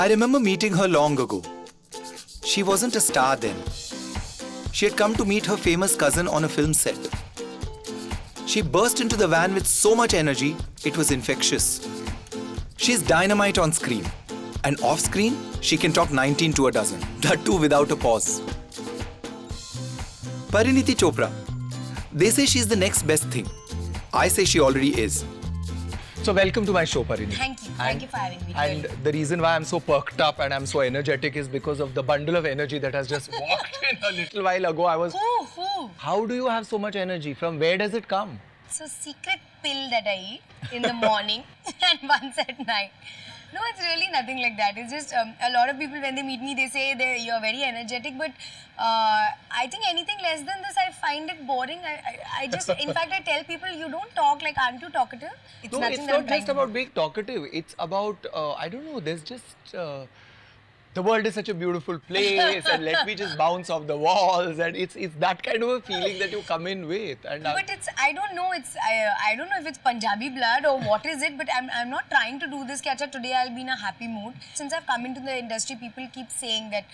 I remember meeting her long ago. She wasn't a star then. She had come to meet her famous cousin on a film set. She burst into the van with so much energy, it was infectious. She's dynamite on screen. And off screen, she can talk 19 to a dozen. That too without a pause. Parineeti Chopra. They say she's the next best thing. I say she already is. So welcome to my show, Parineeti. Thank you. Thank you for having me. And the reason why I'm so perked up and I'm so energetic is because of the bundle of energy that has just walked in a little while ago. Who? How do you have so much energy? From where does it come? It's a secret pill that I eat in the morning and once at night. No, it's really nothing like that. It's just a lot of people, when they meet me, they say you're very energetic. But I think anything less than this, I find it boring. I just, in fact, I tell people, you don't talk, like, aren't you talkative? It's not just about being talkative. It's about, I don't know, there's just... the world is such a beautiful place and let me just bounce off the walls, and it's that kind of a feeling that you come in with. And but it's, I don't know, I don't know if it's Punjabi blood or what is it, but I'm not trying to do this. Catch today I'll be in a happy mood. Since I've come into the industry, people keep saying that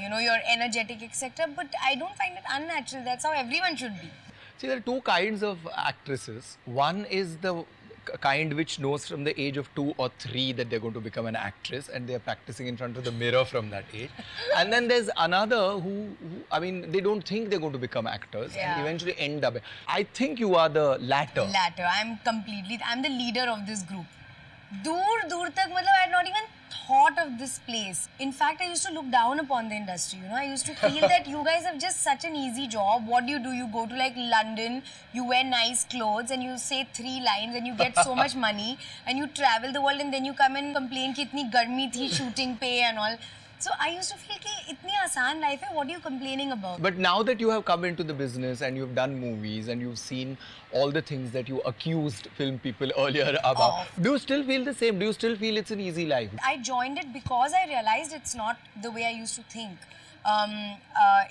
you know, you're energetic, etc. But I don't find it unnatural. That's how everyone should be. See, there are two kinds of actresses. One is the kind which knows from the age of 2 or 3 that they're going to become an actress, and they're practicing in front of the mirror from that age. And then there's another who I mean, they don't think they're going to become actors and eventually end up. I think you are the latter. I'm the leader of this group. Dur tak, matlab, I had not even thought of this place. In fact, I used to look down upon the industry, you know. I used to feel that you guys have just such an easy job. What do? You go to like London, you wear nice clothes and you say 3 lines and you get so much money and you travel the world, and then you come and complain ki itni garmi thi shooting pay and all. So I used to feel ki itni aasan life hai, what are you complaining about? But now that you have come into the business and you've done movies and you've seen all the things that you accused film people earlier about, do you still feel the same? Do you still feel it's an easy life? I joined it because I realized it's not the way I used to think.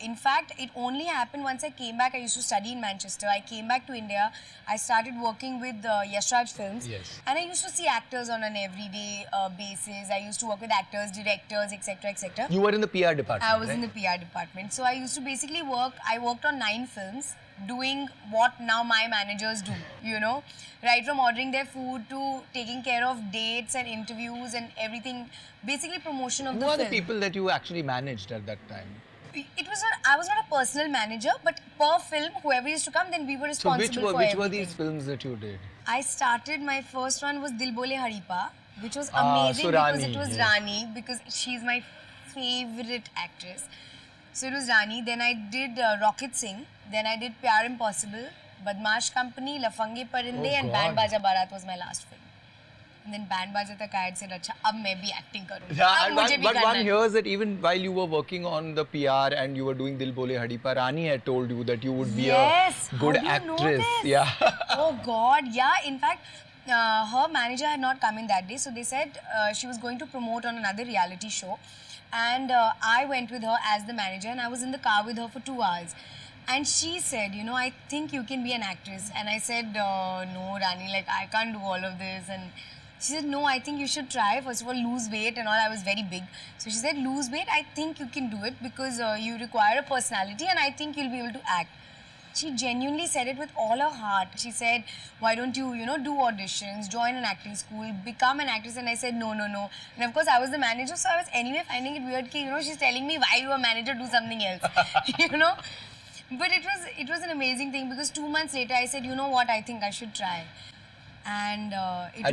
In fact, it only happened once I came back. I used to study in Manchester. I came back to India. I started working with Yashraj Films. Yes. And I used to see actors on an everyday basis. I used to work with actors, directors, etc., etc. You were in the PR department, I was right? in the PR department. So I used to basically I worked on 9 films, doing what now my managers do, you know, right from ordering their food to taking care of dates and interviews and everything, basically promotion of the film. Who are the people that you actually managed at that time? It was not, I was not a personal manager, but per film, whoever used to come, then we were responsible for everything. Which were these films that you did? I started, my first one was Dil Bole Haripa, which was amazing because it was Rani, because she's my favorite actress. So it was Rani. Then I did Rocket Singh. Then I did Pyar Impossible, Badmaash Company, Lafange Parinde, and Band Baja Barat was my last film. And then Band Baja Tak I had said, "Acha, ab main bhi acting karungi." Yeah, but one hears that even while you were working on the PR and you were doing Dil Bole Hadipa, Rani had told you that you would be a good actress. Yeah. Oh God, yeah. In fact, her manager had not come in that day, so they said she was going to promote on another reality show. And I went with her as the manager, and I was in the car with her for 2 hours. And she said, you know, I think you can be an actress. And I said, no, Rani, like, I can't do all of this. And she said, no, I think you should try. First of all, lose weight and all. I was very big. So she said, lose weight. I think you can do it because you require a personality and I think you'll be able to act. She genuinely said it with all her heart. She said, why don't you, you know, do auditions, join an acting school, become an actress? And I said, no. And of course, I was the manager, so I was anyway finding it weird, you know, she's telling me, why you a manager, do something else, you know? But it was an amazing thing because 2 months later, I said, you know what, I think I should try. And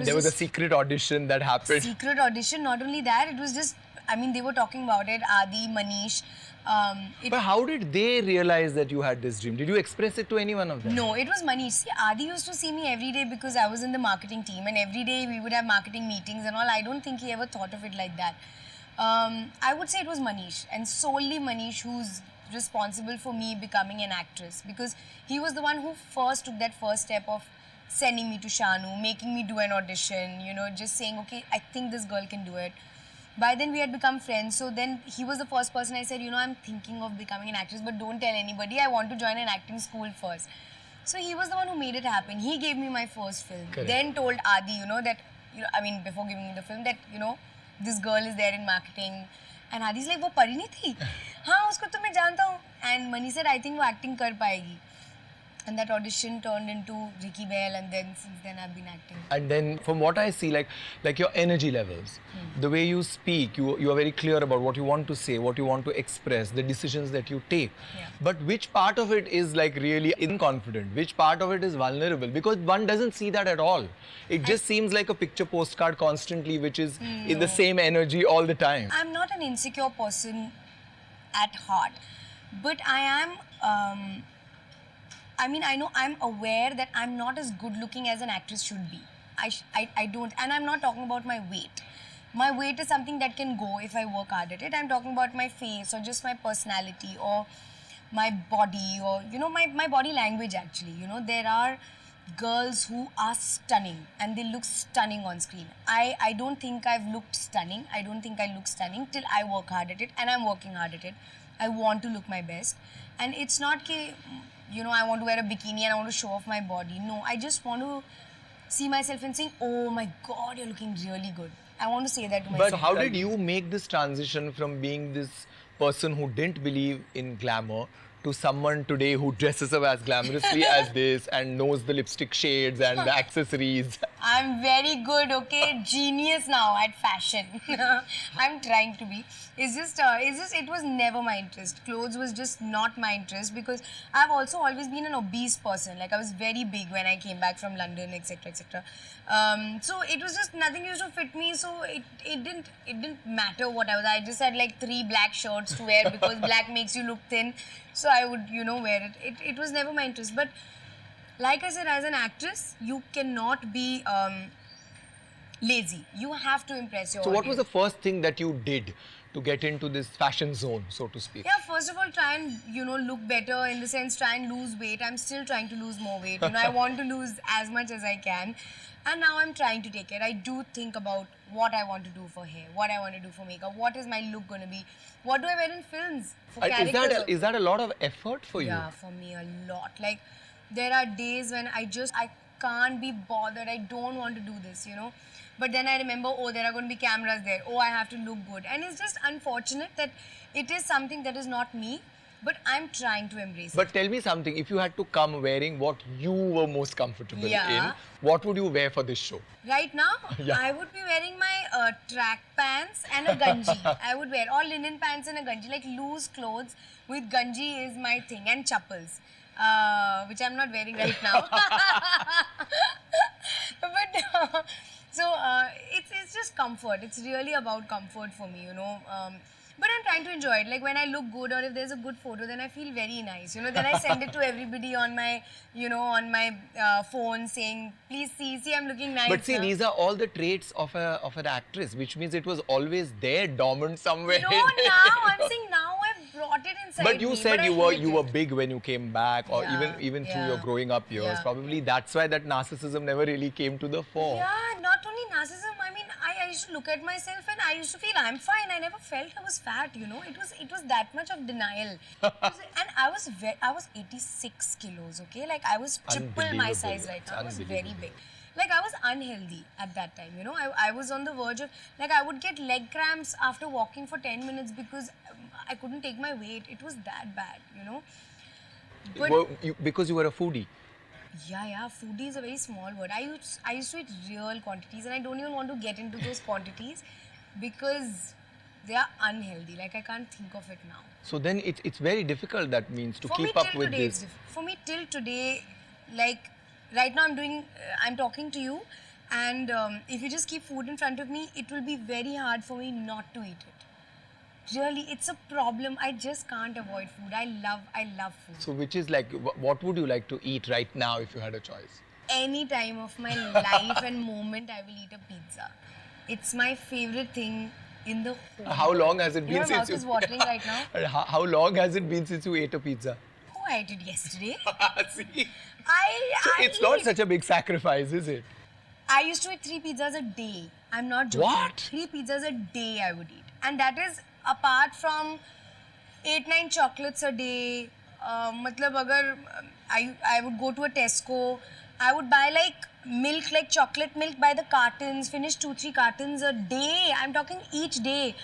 there was a secret audition that happened. Secret audition, not only that, it was just, I mean, they were talking about it, Adi, Manish. But how did they realize that you had this dream? Did you express it to any one of them? No, it was Manish. See, Adi used to see me every day because I was in the marketing team and every day we would have marketing meetings and all. I don't think he ever thought of it like that. I would say it was Manish, and solely Manish, who's responsible for me becoming an actress, because he was the one who first took that first step of sending me to Shanu, making me do an audition, you know, just saying, okay, I think this girl can do it. By then we had become friends, so then he was the first person I said, you know, I'm thinking of becoming an actress, but don't tell anybody, I want to join an acting school first. So he was the one who made it happen. He gave me my first film. Correct. Then told Adi, you know, that, you know, I mean, before giving me the film, that, you know, this girl is there in marketing. And Adi's like, वो Parineeti? हाँ, उसको तो मैं जानता हूँ. And Manish said, I think वो acting कर पाएगी. And that audition turned into Ricky Bell, and then since then I've been acting. And then from what I see, like your energy levels, the way you speak, you are very clear about what you want to say, what you want to express, the decisions that you take. Yeah. But which part of it is like really inconfident? Which part of it is vulnerable? Because one doesn't see that at all. It just seems like a picture postcard constantly, which is in the same energy all the time. I'm not an insecure person at heart, but I am. I know I'm aware that I'm not as good looking as an actress should be. I don't, and I'm not talking about my weight. My weight is something that can go if I work hard at it. I'm talking about my face or just my personality or my body or, my body language actually. There are girls who are stunning and they look stunning on screen. I don't think I've looked stunning. I don't think I look stunning till I work hard at it, and I'm working hard at it. I want to look my best. And it's not that, I want to wear a bikini and I want to show off my body. No, I just want to see myself and saying, oh my God, you're looking really good. I want to say that to myself. But how did you make this transition from being this person who didn't believe in glamour to someone today who dresses up as glamorously as this and knows the lipstick shades and the accessories? I'm very good, okay? Genius now at fashion. I'm trying to be. It was never my interest. Clothes was just not my interest because I've also always been an obese person. Like I was very big when I came back from London, etc., etc. So it was just nothing used to fit me. So it didn't matter what I was. I just had like 3 black shirts to wear because black makes you look thin. So I would, wear it. It was never my interest. But like I said, as an actress, you cannot be lazy. You have to impress your So what was the audience. first thing that you did to get into this fashion zone, so to speak? Yeah, first of all, try and, look better, in the sense, try and lose weight. I'm still trying to lose more weight. I want to lose as much as I can. And now I'm trying to take care. I do think about what I want to do for hair, what I want to do for makeup, what is my look going to be, what do I wear in films for characters. Is that a lot of effort for you? Yeah, for me a lot. Like there are days when I can't be bothered. I don't want to do this, But then I remember, oh, there are going to be cameras there. Oh, I have to look good. And it's just unfortunate that it is something that is not me, but I'm trying to embrace it. But tell me something, if you had to come wearing what you were most comfortable Yeah. in, what would you wear for this show? Right now, Yeah. I would be wearing my track pants and a ganji. I would wear all linen pants and a ganji, like loose clothes with ganji is my thing, and chappals, which I'm not wearing right now. But it's just comfort. It's really about comfort for me, But I'm trying to enjoy it. Like when I look good or if there's a good photo, then I feel very nice. Then I send it to everybody on my, phone saying, please see, I'm looking nice. But see, now. these are all the traits of an actress, which means it was always there, dormant somewhere. No, now I'm saying now I've brought it inside But you me, said but you I hate were it. big when you came back, or Yeah, even through yeah. your growing up years. Yeah. Probably that's why that narcissism never really came to the fore. Yeah, not only narcissism. I mean, I used to look at myself and I used to feel I'm fine. I never felt I was fat. It was that much of denial. And I was 86 kilos. Okay, like I was triple my size right now. I was very big. Like I was unhealthy at that time. I was on the verge of, like, I would get leg cramps after walking for 10 minutes because I couldn't take my weight. It was that bad. But Because you were a foodie. yeah, foodie is a very small word. I used to eat real quantities, and I don't even want to get into those quantities because they are unhealthy. Like I can't think of it now. So then it's very difficult, that means, to For me keep up till with today, this. for me till today, like right now I'm talking to you, and if you just keep food in front of me, it will be very hard for me not to eat it. Really, it's a problem. I just can't avoid food. I love food. So which is like, what would you like to eat right now if you had a choice? Any time of my life and moment, I will eat a pizza. It's my favorite thing in the whole How world. long has it been Your since mouth is watering right now. How long has it been since you ate a pizza? Oh, I ate it yesterday. See? I It's not eat. such a big sacrifice, is it? I used to eat 3 pizzas a day. I'm not joking. What? 3 pizzas a day I would eat. And that is apart from 8-9 chocolates a day. I would go to a Tesco. I would buy like milk like chocolate milk by the cartons, finish 2-3 cartons a day. I'm talking each day.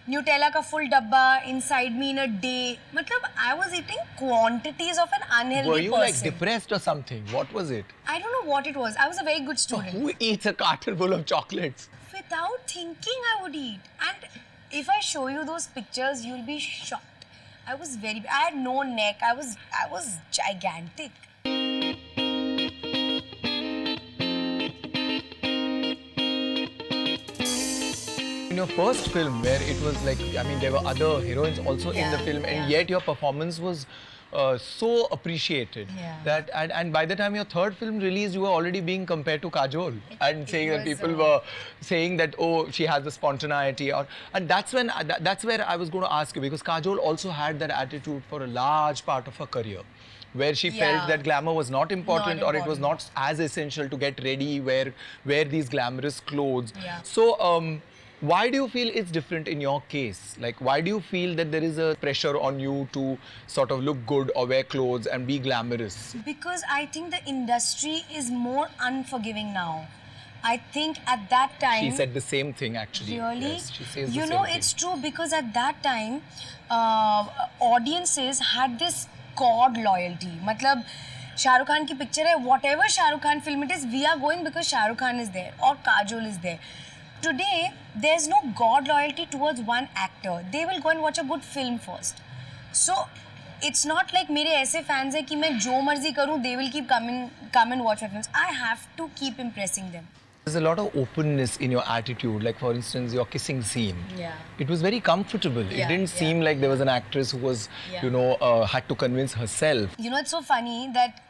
Nutella ka full dabba inside me in a day. Matlab, I was eating quantities of an unhealthy Were you person. like depressed or something? What was it? I don't know what it was. I was a very good student. Who eats a carton full of chocolates? Without thinking, I would eat. And if I show you those pictures, you'll be shocked. I was very. I had no neck. I was gigantic. In your first film, where it was like, I mean, there were other heroines also in the film, and yet your performance was so appreciated that, and by the time your third film released, you were already being compared to Kajol and saying that people were saying that, oh, she has the spontaneity, and that's when that's where I was going to ask you, because Kajol also had that attitude for a large part of her career, where she felt that glamour was not important, or it was not as essential to get ready, wear these glamorous clothes. So why do you feel it's different in your case? Like, why do you feel that there is a pressure on you to sort of look good or wear clothes and be glamorous? Because I think the industry is more unforgiving now. I think at that time... She said the same thing, actually. Really? Yes, she says you the know, same it's thing. true, because at that time, audiences had this God loyalty. Matlab, Shah Rukh Khan ki picture hai, whatever Shah Rukh Khan film it is, we are going because Shah Rukh Khan is there or Kajol is there. Today, there's no God loyalty towards one actor. They will go and watch a good film first. So, it's not like मेरे ऐसे fans हैं कि मैं जो मर्जी करूँ, they will keep come and watch my films. I have to keep impressing them. There's a lot of openness in your attitude. Like, for instance, your kissing scene. Yeah. It was very comfortable. Yeah, It didn't seem like there was an actress who was, you know, had to convince herself. You know, it's so funny that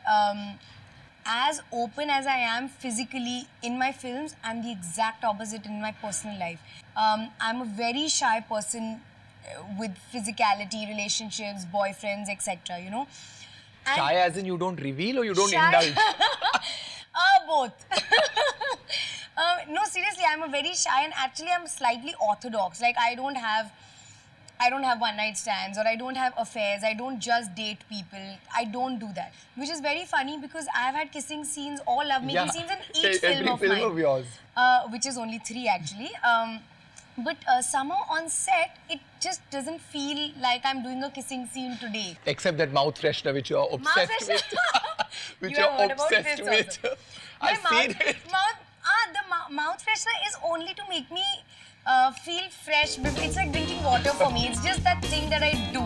as open as I am physically in my films, I'm the exact opposite in my personal life. I'm a very shy person with physicality, relationships, boyfriends, etc. You know. And Shy as in you don't reveal or you don't Shy- indulge? both. No, seriously, I'm a very shy, and actually I'm slightly orthodox. Like I don't have one night stands, or I don't have affairs. I don't just date people. I don't do that. Which is very funny because I've had kissing scenes, all love-making scenes in each film of film mine. of yours. Which is only 3 actually. But somehow on set, it just doesn't feel like I'm doing a kissing scene today. Except that mouth freshener which you're obsessed with. Which You have you're heard about obsessed this with. also. I've seen it. The mouth freshener is only to make me feel fresh. It's like drinking water for me. It's just that thing that I do.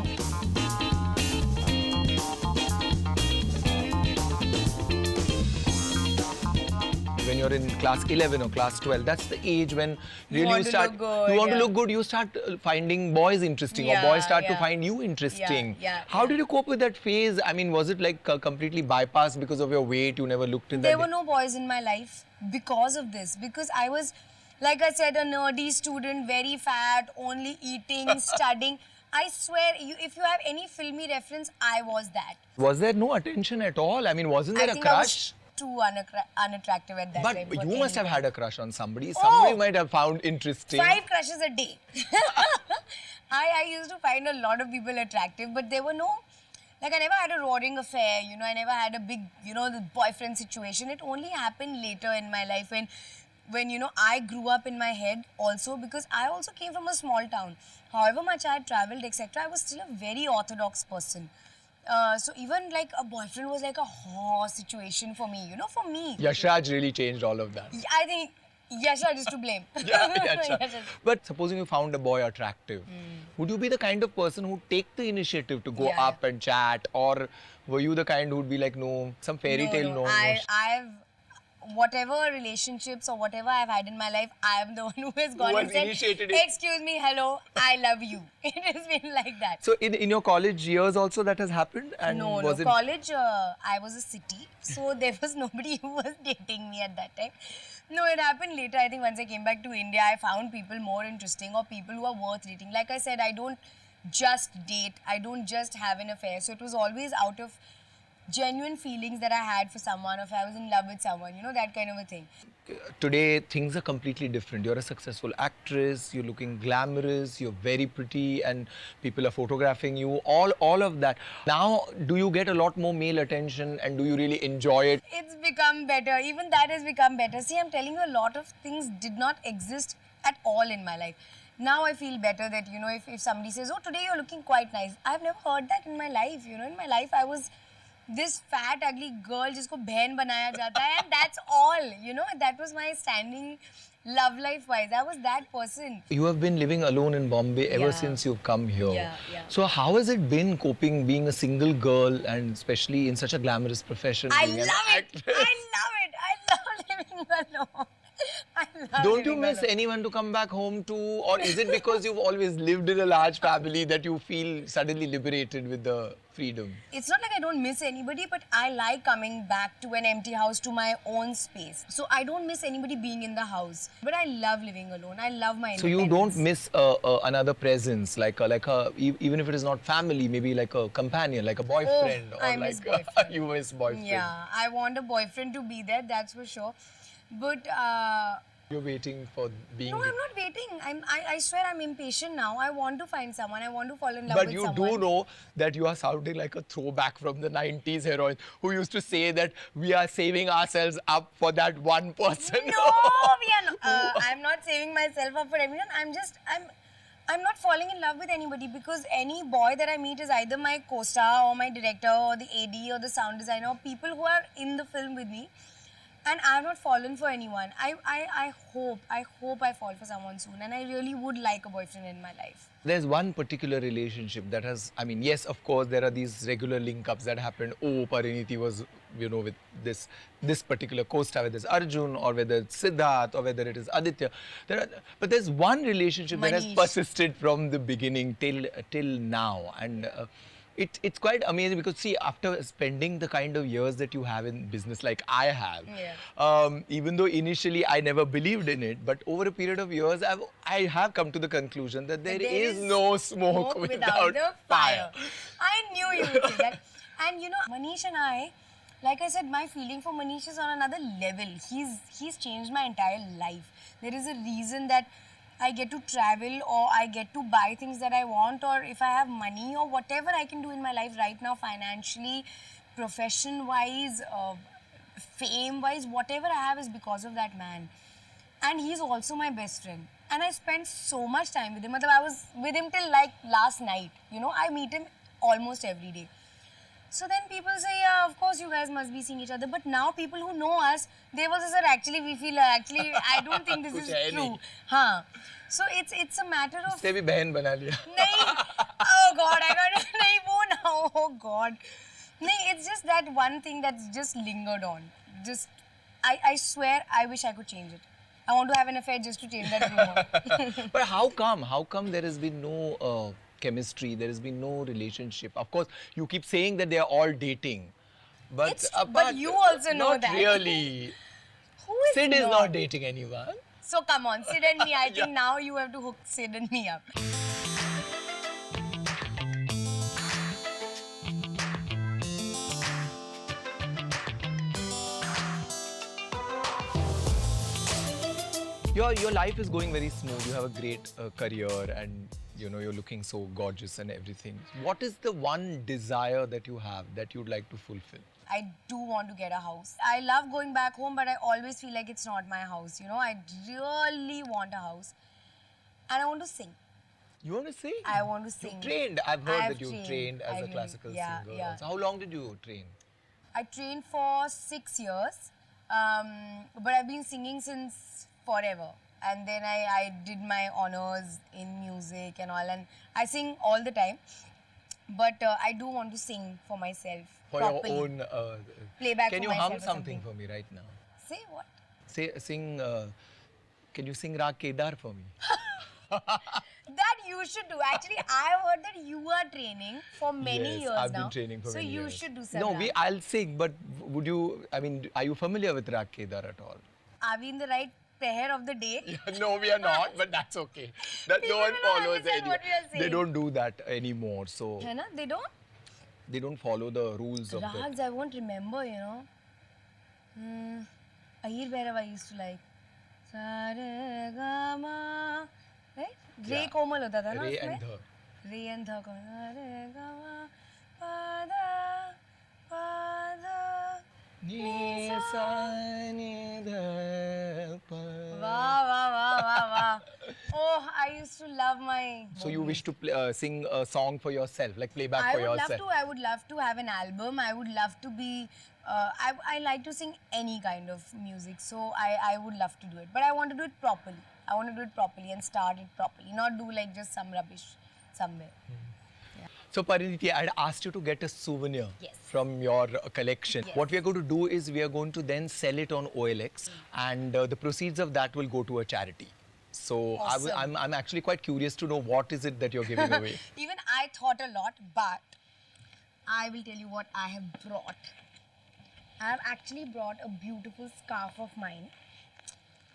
When you're in class 11 or class 12, that's the age when really want you to start, look good, you want to look good, you start finding boys interesting, or boys start to find you interesting. How did you cope with that phase? I mean, was it like completely bypassed because of your weight? You never looked in that? There were no boys in my life because of this. Because I was, like I said, a nerdy student, very fat, only eating, studying. I swear, if you have any filmy reference, I was that. Was there no attention at all? I mean, wasn't there I a think crush? I was too unattractive at that time. But for you must have anyone. had a crush on somebody. Somebody might have found interesting. 5 crushes a day. I used to find a lot of people attractive, but there were no, like I never had a roaring affair, you know, I never had a big, you know, the boyfriend situation. It only happened later in my life when you know, I grew up in my head also, because I also came from a small town. However much I had travelled, etc., I was still a very orthodox person. So even like a boyfriend was like a horror situation for me, you know, for me. Yashraj really changed all of that. I think Yashraj is to blame. Yashraj. But supposing you found a boy attractive, would you be the kind of person who'd take the initiative to go up and chat, or were you the kind who'd be like, no, some fairy tale, no? I've whatever relationships or whatever I've had in my life, I am the one who has gone and said, initiated it. excuse me, hello, I love you. It has been like that. So in your college years also that has happened? And No, was it... college, I was a city, so there was nobody who was dating me at that time. No, it happened later. I think once I came back to India, I found people more interesting, or people who are worth dating. Like I said, I don't just date, I don't just have an affair. So it was always out of genuine feelings that I had for someone, or if I was in love with someone, you know, that kind of a thing. today things are completely different. You're a successful actress, you're looking glamorous, you're very pretty, and people are photographing you, all of that. Now, do you get a lot more male attention, and do you really enjoy it? It's become better. Even that has become better. See, I'm telling you, a lot of things did not exist at all in my life. Now I feel better that, you know, if somebody says, oh, today you're looking quite nice. I've never heard that in my life. You know, in my life, I was this fat, ugly girl जिसको बहन बनाया जाता है, and that's all. You know, that was my standing love life-wise. I was that person. You have been living alone in Bombay ever Yeah. since you've come here. Yeah. So how has it been coping being a single girl, and especially in such a glamorous profession? I being an love it. actress? I love it. I love living alone. I love Don't you living miss alone. anyone to come back home to? Or is it because you've always lived in a large family that you feel suddenly liberated with the freedom? It's not like I don't miss anybody, but I like coming back to an empty house, to my own space. So I don't miss anybody being in the house. But I love living alone. I love my So independence. you don't miss another presence, even if it is not family, maybe like a companion, like a boyfriend, Oh, I miss like boyfriend. you miss boyfriend. Yeah, I want a boyfriend to be there, that's for sure. But You're waiting for being. no, I'm not waiting. I swear I'm impatient now. I want to find someone. I want to fall in love But with you someone. do know that you are sounding like a throwback from the 90s heroine who used to say that we are saving ourselves up for that one person. No, we are not. I'm not saving myself up for everyone. I'm not falling in love with anybody, because any boy that I meet is either my co-star or my director or the AD or the sound designer, or people who are in the film with me. And I have not fallen for anyone. I hope I fall for someone soon. And I really would like a boyfriend in my life. There's one particular relationship that has, I mean, yes, of course, there are these regular link-ups that happened. Oh, Parineeti was, you know, with this particular co-star, whether it's Arjun or whether it's Siddharth or whether it is Aditya. But there's one relationship that has Manish. persisted from the beginning till now. And it's quite amazing because, see, after spending the kind of years that you have in business like I have, even though initially I never believed in it, but over a period of years, I have come to the conclusion that there is no smoke without the fire. I knew you would say that. And you know, Manish and I, like I said, my feeling for Manish is on another level. He's changed my entire life. There is a reason that I get to travel, or I get to buy things that I want, or if I have money, or whatever I can do in my life right now, financially, profession-wise, fame-wise, whatever I have is because of that man. And he's also my best friend. And I spent so much time with him. I was with him till like last night. You know, I meet him almost every day. So then people say, yeah, of course you guys must be seeing each other. But now people who know us, they will say, sir, actually we feel, actually I don't think this is कुछ है true. नहीं. Huh. So it's a matter of... से भी बहन बना लिया. नहीं. Oh God, I got it. नहीं वो now. Oh God. नहीं, it's just that one thing that's just lingered on. Just, I swear, I wish I could change it. I want to have an affair just to change that rumor. But how come? How come there has been no chemistry? There has been no relationship? Of course, you keep saying that they are all dating. But, But you also know not that. Not really. Who is Sid is not dating anyone. So come on, Sid and me. I think now you have to hook Sid and me up. Your life is going very smooth. You have a great career, and you know you're looking so gorgeous and everything. What is the one desire that you have that you'd like to fulfill? I do want to get a house. I love going back home, but I always feel like it's not my house. You know, I really want a house. And I want to sing. You want to sing? I want to sing. You trained. I've heard I've that you trained. trained as I a really- classical yeah, singer. yeah. So how long did you train? I trained for 6 years, but I've been singing since forever. And then I did my honors in music and all, and I sing all the time. But I do want to sing for myself For properly. your own Playback Can for you myself hum or something something. for me right now? Say what? Sing. Can you sing Raag Kedar for me? That you should do. Actually, I've heard that you are training for many Yes, years I've now. been training for so many you years. should do some. No, I'll sing, but would you? I mean, are you familiar with Raag Kedar at all? Are we in the right pair of the day? No, we are not, but that's okay. That no People one will not follows understand what we are They saying. don't do that anymore, so Hai na? They don't? they don't follow the rules of the. Rags, I won't remember, you know. Ahir Bhairav I used to like. Sa-re-ga-ma. Right? Re Yeah. komal hota tha na Re usme? and the. Re and the komal. Sa-re-ga-ma. Pa-da. Pa-da. Ni sa ni dha pa. Wow, wow, wow, wow, wow. Oh, I used to love my. So you wish to sing a song for yourself, like playback I for would yourself? love to. I would love to have an album. I would love to be. I like to sing any kind of music, so I would love to do it. But I want to do it properly. I want to do it properly and start it properly, not do like just some rubbish somewhere. So Parineeti, I had asked you to get a souvenir Yes. from your collection. Yes. What we are going to do is we are going to then sell it on OLX, and the proceeds of that will go to a charity. So Awesome. I'm actually quite curious to know what is it that you're giving away. Even I thought a lot, but I will tell you what I have brought. I have actually brought a beautiful scarf of mine,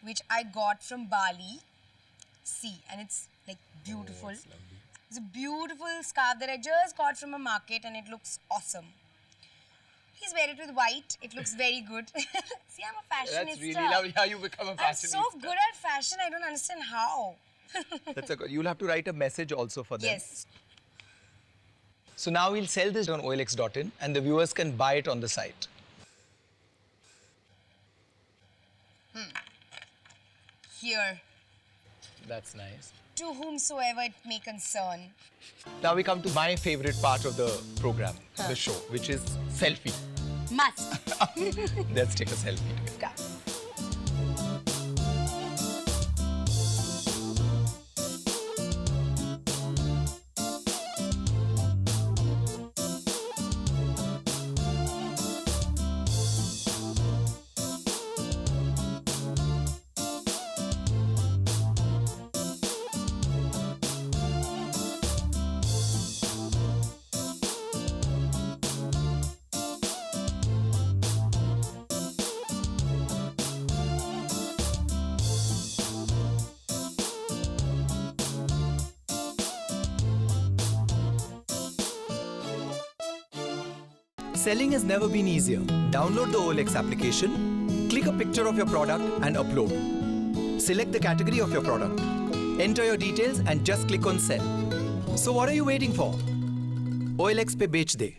which I got from Bali. See, and it's like beautiful. Oh, it's lovely. It's a beautiful scarf that I just got from a market, and it looks awesome. Please wear it with white. It looks very good. See, I'm a fashionista. That's really lovely how you become a I'm fashionista. so good at fashion. I don't understand how. That's a good. You'll have to write a message also for them. Yes. So now we'll sell this on OLX.in, and the viewers can buy it on the site. Here, That's nice. to whomsoever it may concern. Now we come to my favorite part of the program, the show, which is selfie. Must. Let's take a selfie together. Come. Selling has never been easier. Download the OLX application, click a picture of your product and upload. Select the category of your product. Enter your details and just click on sell. So what are you waiting for? OLX पे बेच दे.